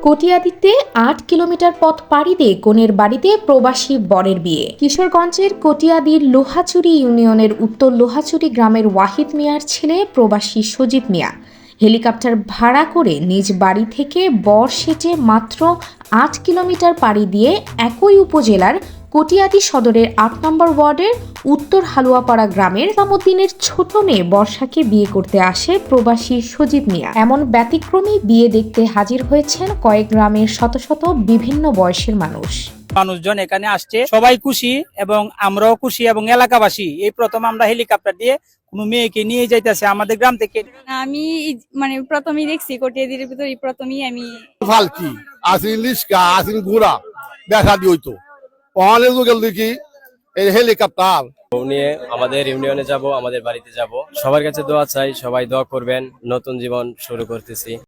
কটিয়াদীতে ৮ kilometre পথ পাড়ি দিয়ে কনের বাড়িতে প্রবাসী বরের বিয়ে। কিশোরগঞ্জের কটিয়াদীর লোহাচুরি ইউনিয়নের উত্তর লোহাচুরি গ্রামের ওয়াহিদ মিয়ার ছেলে প্রবাসী সজীব মিয়া হেলিকপ্টার ভাড়া করে নিজ বাড়ি থেকে বর সেজে মাত্র ৮ কিলোমিটার পাড়ি দিয়ে একই উপজেলার কটিয়াদী সদরের ৮ নম্বর ওয়ার্ডের উত্তর হালুয়াপাড়া গ্রামের সামুদ্দিনের ছোট মেয়ে বর্ষাকে বিয়ে করতে আসে প্রবাসী সজীব মিয়া। এমন ব্যতিক্রমী বিয়ে দেখতে হাজির হয়েছেন কয়েক গ্রামের শত শত বিভিন্ন বয়সের মানুষজন এখানে আসছে, সবাই খুশি এবং আমরাও খুশি এবং এলাকাবাসী এই প্রথম আমরা হেলিকপ্টার দিয়ে কোনো মেয়েকে নিয়ে যাইতেছে আমাদের গ্রাম থেকে। আমি প্রথমেই দেখছি কটিয়াদীর ভিতরে প্রথমেই আমি ফালকি আসিন লিস্কা আসিন ঘোড়া দেখা দি হইতো অনেক লোকের দেখি এই হেলিকপ্টার নিয়ে আমাদের ইউনিয়নে যাব, আমাদের বাড়িতে যাব। সবার কাছে দোয়া চাই, সবাই দোয়া করবেন। নতুন জীবন শুরু করতেছি।